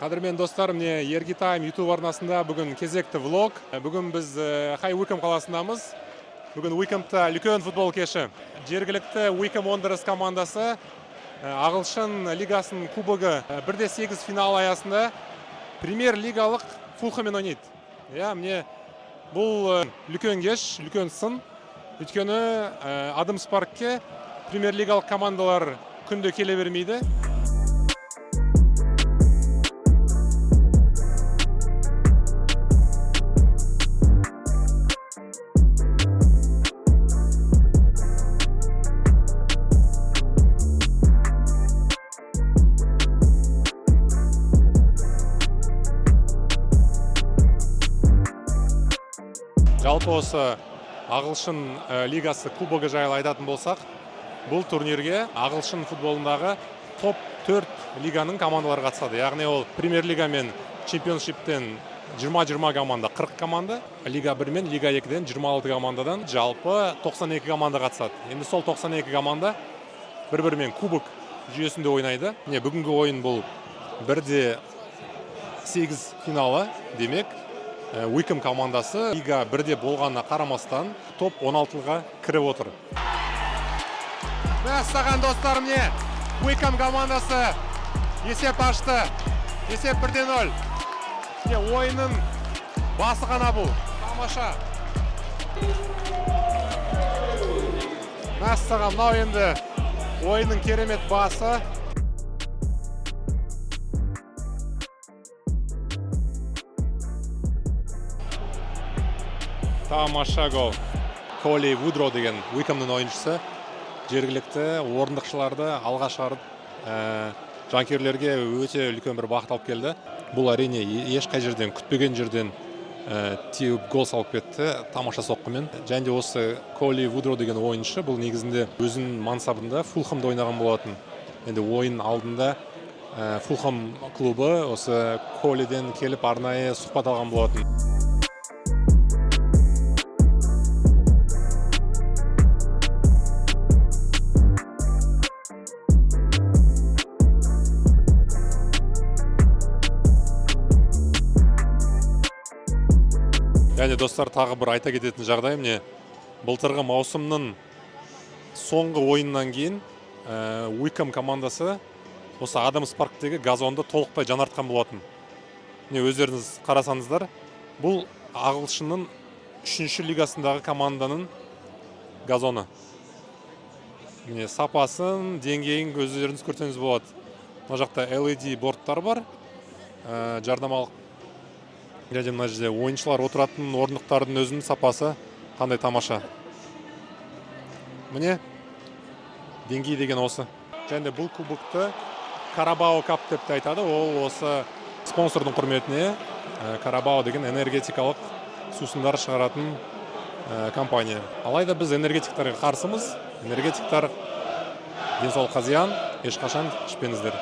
Қадірмен достар, міне Ерги Тайм YouTube арнасында бүгін кезекті влог. Бүгін біз Хай Уиком қаласындамыз. Бүгін Уикомда үлкен футбол кеші. Жергілікті Уиком Wanderers командасы Ағылшын лигасының кубогы 1-8 финал аясында премьер лигалық Фулхаммен ойнайды. Міне бұл үлкен кеш, үлкен сын. Өйткені Адамс паркке премьер лигалық командалар күнде келе бермейді. Жалпы осы Ағылшын лигасы кубогы жайлы айтатын болсақ, бұл турнирге Ағылшын футболындағы топ 4 лиганың командалары қатысады. Яғни ол премьер лига мен чемпионшиптен 20-20 команда, 40 команда, лига 1 мен лига 2-ден 26 командадан жалпы 92 команда қатысады. Енді сол 92 команда бір-бірімен кубок жүйесінде ойнайды. Бүгінгі ойын бұл 1-8 финалы, демек Уиком командасы лига 1-де болғанына қарамастан топ 16-ға кіріп отыр. Мәссаған достар, міне Уиком командасы есеп ашты. Есеп 1-0. Ойынның басы ғана бұл. Тамаша. Мәссаған, мынау енді ойынның керемет басы. Тамаша гол. Коли Вудро деген Уикомның ойыншысы жергілікті орындықшыларды алға шығарып, жанкүйерлерге өте үлкен бір бақыт алып келді. Бұл әрине ешқай жерден күтпеген жерден теуіп гол салып кетті тамаша соққымен. Және де осы Коли Вудро деген ойыншы бұл негізінде өзінің мансабында Фулхамда ойнаған болатын. Енді ойын алдында Фулхам клубы осы Колиден келіп арнайы сұхбат алған болатын. Және достар, тағы бір айта кететін жағдай, міне былтырғы маусымның соңғы ойыннан кейін Уиком командасы осы Адамс парктегі газонды толықтай жаңартқан болатын. Өздеріңіз қарасаңыздар, бұл Ағылшынның 3-ші лигасындағы команданың газоны. Сапасын, деңгейін өздеріңіз көрсеңіз болады. Мына жақта LED борттар бар, жарнамалық. Және мына жерде ойыншылар отыратын орындықтардың өзінің сапасы қандай тамаша. Міне деңгей деген осы. Және бұл кубокты Карабао кап деп айтады. Ол осы спонсордың құрметіне Карабао деген энергетикалық сусындар шығаратын компания. Алайда біз энергетиктерге қарсымыз. Энергетиктар денсаулыққа зиян, ешқашан ішпеңіздер.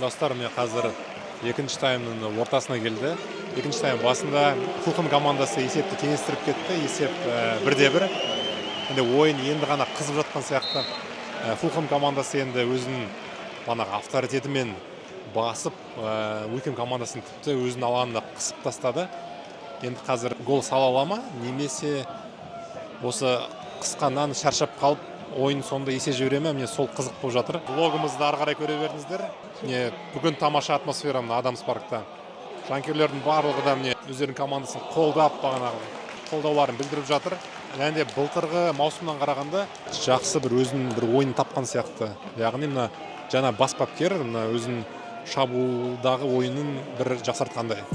Достар, міне қазір екінші таймның ортасына келді. Екінші тайм басында Фулхам командасы есепті теңестіріп кетті. Есеп 1-1. Ойын енді ғана қызып жатқан сияқты. Фулхам командасы енді өзінің авторитетімен басып, Уиком командасын тіпті өзінің алаңында қысып тастады. Енді қазір гол сала ала ма, немесе осы қысқаннан шаршап қалып ойын сонда есе жібере ме, міне сол қызық болып жатыр. Влогымызды ары қарай көре беріңіздер. Бүгін тамаша атмосфера Адамс паркта. Жанкүйерлердің барлығы да өздерінің командасын қолдап, қолдауларын білдіріп жатыр. Және де былтырғы маусымнан қарағанда жақсы бір өзінің бір ойын тапқан сияқты. Яғни мына жаңа бас бапкер өзінің шабуылдағы ойынын бір жақсартқандай.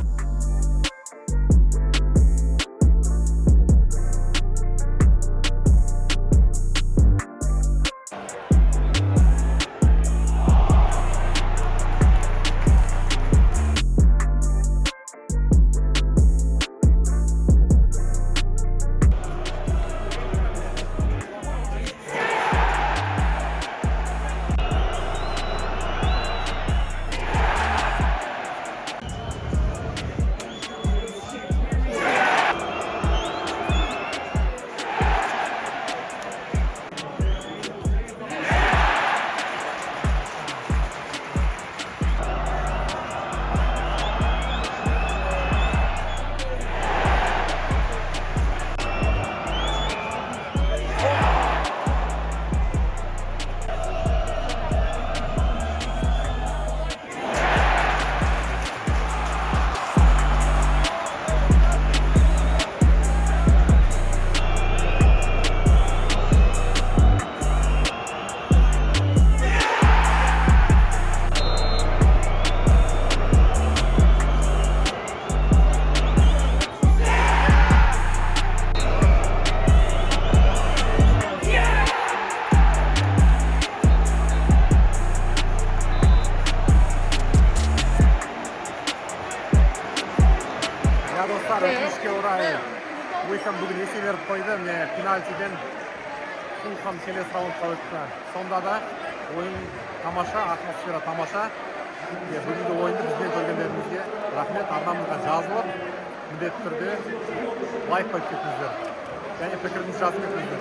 беріп қойды. Міне пенальтиден Фулхам келесі раундқа өтті. Сонда да ойын тамаша, атмосфера тамаша. Бүгінгі ойынды бізбен көргендеріңізге рахмет. Арнамызға жазылып, міндетті түрде лайк қойып кетіңіздер. Және пікіріңізді жазып кетіңіздер.